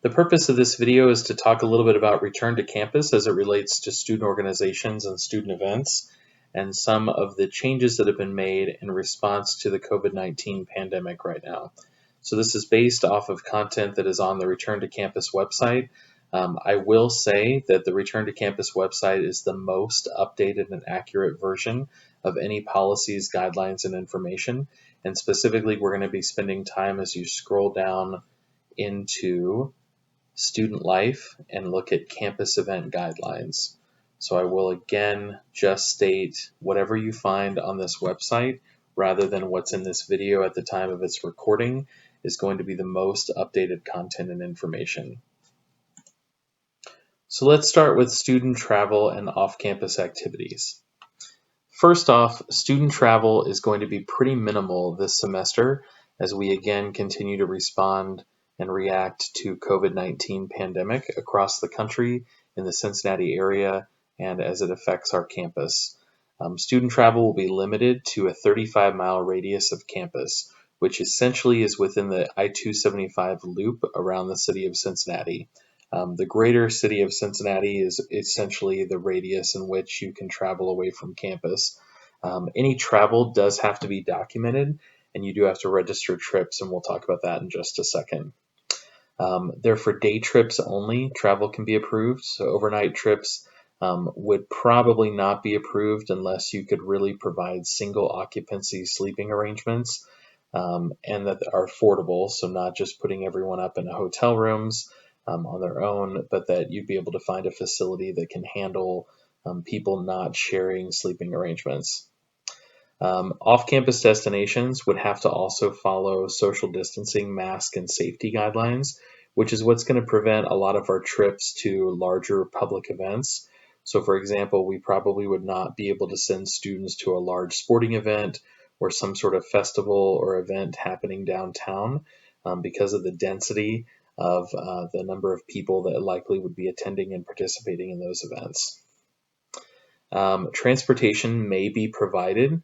The purpose of this video is to talk a little bit about return to campus as it relates to student organizations and student events, and some of the changes that have been made in response to the COVID-19 pandemic right now. So this is based off of content that is on the Return to Campus website. I will say that the Return to Campus website is the most updated and accurate version of any policies, guidelines, and information. And specifically, we're going to be spending time as you scroll down into student life and look at campus event guidelines. So I will again just state whatever you find on this website rather than what's in this video at the time of its recording is going to be the most updated content and information. So let's start with student travel and off-campus activities. First off, student travel is going to be pretty minimal this semester as we again continue to respond and react to COVID-19 pandemic across the country in the Cincinnati area and as it affects our campus. Student travel will be limited to a 35-mile radius of campus, which essentially is within the I-275 loop around the city of Cincinnati. The greater city of Cincinnati is essentially the radius in which you can travel away from campus. Any travel does have to be documented, and you do have to register trips, and we'll talk about that in just a second. They're for day trips only. Travel can be approved, so overnight trips would probably not be approved unless you could really provide single occupancy sleeping arrangements and that are affordable, so not just putting everyone up in hotel rooms on their own, but that you'd be able to find a facility that can handle people not sharing sleeping arrangements. Off-campus destinations would have to also follow social distancing, mask, and safety guidelines, which is what's going to prevent a lot of our trips to larger public events. So for example, we probably would not be able to send students to a large sporting event or some sort of festival or event happening downtown because of the density of the number of people that likely would be attending and participating in those events. Transportation may be provided.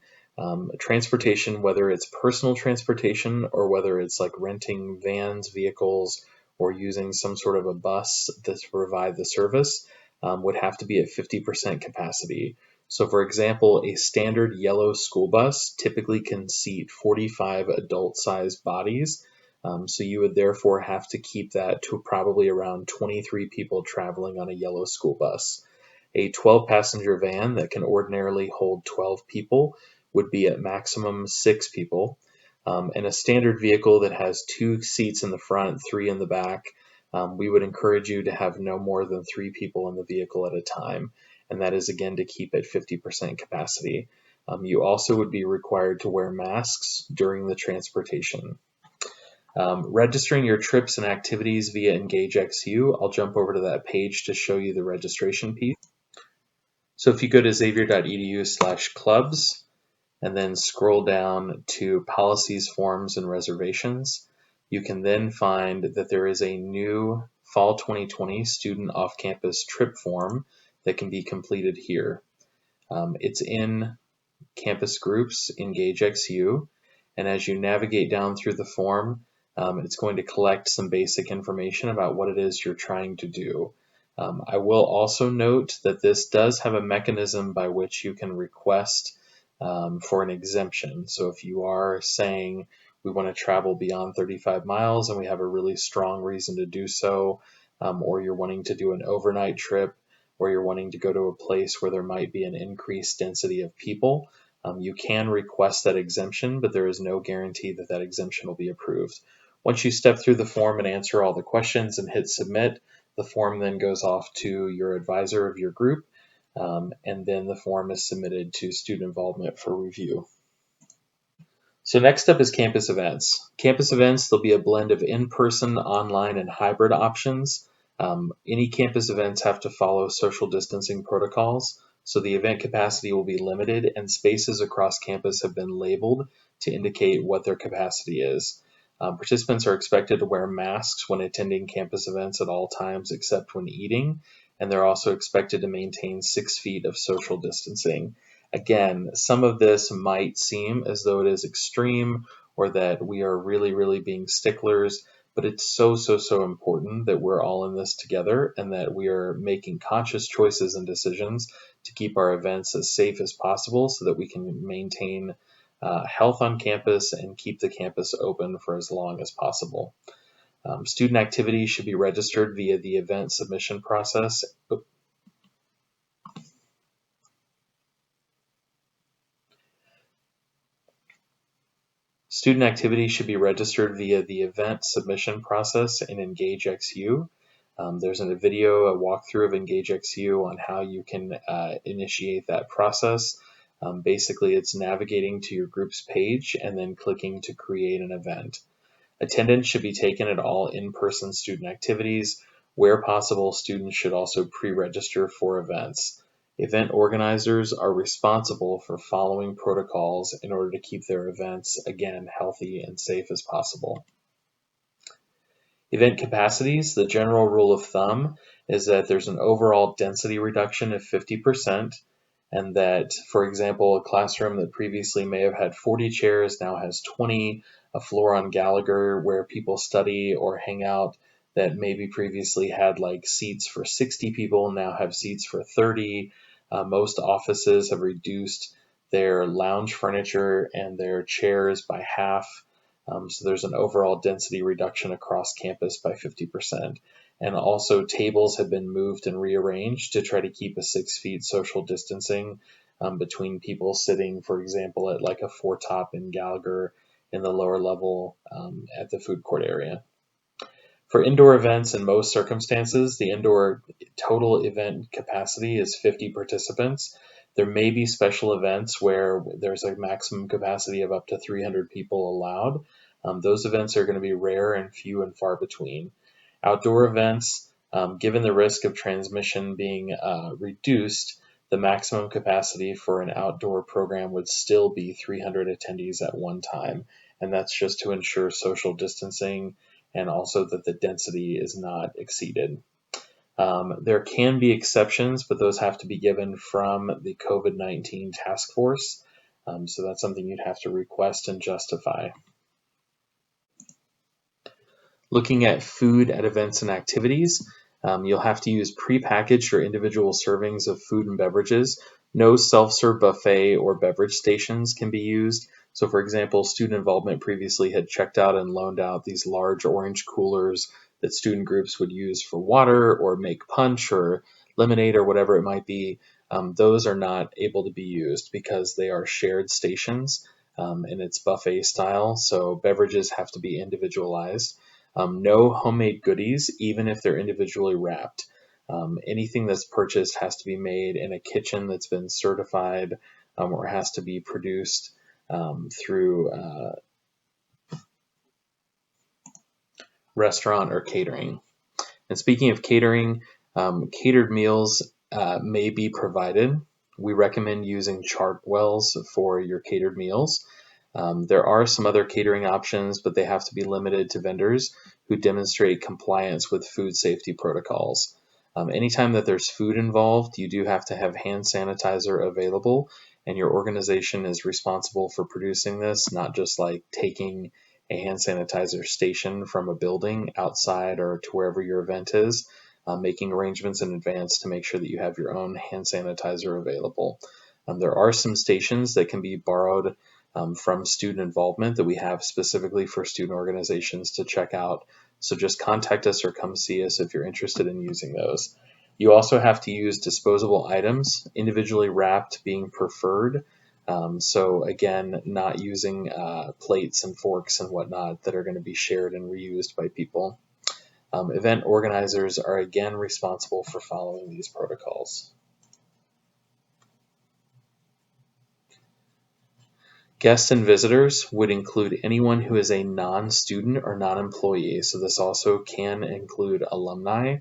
Transportation, whether it's personal transportation or whether it's like renting vans, vehicles, or using some sort of a bus to provide the service, would have to be at 50% capacity. So for example, a standard yellow school bus typically can seat 45 adult-sized bodies. So you would therefore have to keep that to probably around 23 people traveling on a yellow school bus. A 12-passenger van that can ordinarily hold 12 people would be at maximum 6 people. And a standard vehicle that has 2 seats in the front, 3 in the back, we would encourage you to have no more than 3 people in the vehicle at a time. And that is again to keep at 50% capacity. You also would be required to wear masks during the transportation. Registering your trips and activities via EngageXU, I'll jump over to that page to show you the registration piece. So if you go to xavier.edu/clubs and then scroll down to policies, forms, and reservations, you can then find that there is a new Fall 2020 student off-campus trip form that can be completed here. It's in Campus Groups, EngageXU, and as you navigate down through the form, it's going to collect some basic information about what it is you're trying to do. I will also note that this does have a mechanism by which you can request for an exemption. So if you are saying we want to travel beyond 35 miles and we have a really strong reason to do so, or you're wanting to do an overnight trip, or you're wanting to go to a place where there might be an increased density of people, you can request that exemption, but there is no guarantee that that exemption will be approved. Once you step through the form and answer all the questions and hit submit, the form then goes off to your advisor of your group, and then the form is submitted to student involvement for review. So next up is campus events. Campus events, there'll be a blend of in-person, online, and hybrid options. Any campus events have to follow social distancing protocols, so the event capacity will be limited and spaces across campus have been labeled to indicate what their capacity is. Participants are expected to wear masks when attending campus events at all times except when eating, and they're also expected to maintain 6 feet of social distancing. Again, some of this might seem as though it is extreme or that we are really being sticklers, but it's so important that we're all in this together and that we are making conscious choices and decisions to keep our events as safe as possible so that we can maintain health on campus and keep the campus open for as long as possible. Student activities should be registered via the event submission process. Student activities should be registered via the event submission process in EngageXU. There's a video, a walkthrough of EngageXU on how you can initiate that process. Basically, it's navigating to your group's page and then clicking to create an event. Attendance should be taken at all in-person student activities. Where possible, students should also pre-register for events. Event organizers are responsible for following protocols in order to keep their events, again, healthy and safe as possible. Event capacities, the general rule of thumb is that there's an overall density reduction of 50%, and that, for example, a classroom that previously may have had 40 chairs now has 20, a floor on Gallagher where people study or hang out that maybe previously had like seats for 60 people now have seats for 30. Most offices have reduced their lounge furniture and their chairs by half. So there's an overall density reduction across campus by 50%. And also tables have been moved and rearranged to try to keep a 6 feet social distancing between people sitting, for example, at like a 4-top in Gallagher in the lower level at the food court area. For indoor events, in most circumstances, the indoor total event capacity is 50 participants. There may be special events where there's a maximum capacity of up to 300 people allowed. Those events are going to be rare and few and far between. Outdoor events, given the risk of transmission being reduced, the maximum capacity for an outdoor program would still be 300 attendees at one time, and that's just to ensure social distancing and also that the density is not exceeded. There can be exceptions, but those have to be given from the COVID-19 task force, so that's something you'd have to request and justify. Looking at food at events and activities, you'll have to use prepackaged or individual servings of food and beverages. No self-serve buffet or beverage stations can be used. So for example, student involvement previously had checked out and loaned out these large orange coolers that student groups would use for water or make punch or lemonade or whatever it might be. Those are not able to be used because they are shared stations and it's buffet style. So beverages have to be individualized. No homemade goodies, even if they're individually wrapped. Anything that's purchased has to be made in a kitchen that's been certified or has to be produced through restaurant or catering. And speaking of catering, catered meals may be provided. We recommend using Chartwells for your catered meals. There are some other catering options, but they have to be limited to vendors who demonstrate compliance with food safety protocols. Anytime that there's food involved, you do have to have hand sanitizer available, and your organization is responsible for producing this, not just like taking a hand sanitizer station from a building outside or to wherever your event is, making arrangements in advance to make sure that you have your own hand sanitizer available. There are some stations that can be borrowed from student involvement that we have specifically for student organizations to check out. So just contact us or come see us if you're interested in using those. You also have to use disposable items, individually wrapped being preferred. So again, not using plates and forks and whatnot that are going to be shared and reused by people. Event organizers are again responsible for following these protocols. Guests and visitors would include anyone who is a non-student or non-employee. So this also can include alumni,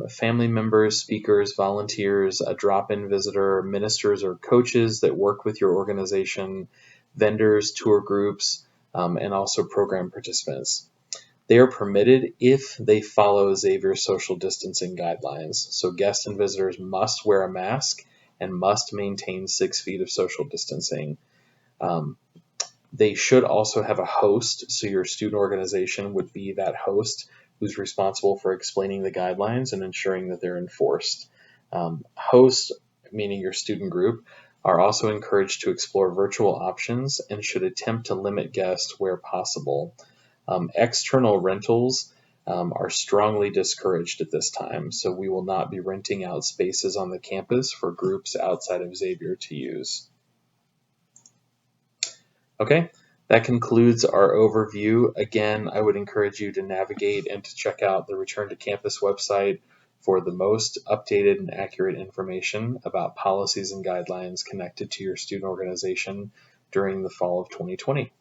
family members, speakers, volunteers, a drop-in visitor, ministers or coaches that work with your organization, vendors, tour groups, and also program participants. They are permitted if they follow Xavier's social distancing guidelines. So guests and visitors must wear a mask and must maintain 6 feet of social distancing. They should also have a host, so your student organization would be that host who's responsible for explaining the guidelines and ensuring that they're enforced. Hosts, meaning your student group, are also encouraged to explore virtual options and should attempt to limit guests where possible. External rentals are strongly discouraged at this time, so we will not be renting out spaces on the campus for groups outside of Xavier to use. Okay, that concludes our overview. Again, I would encourage you to navigate and to check out the Return to Campus website for the most updated and accurate information about policies and guidelines connected to your student organization during the fall of 2020.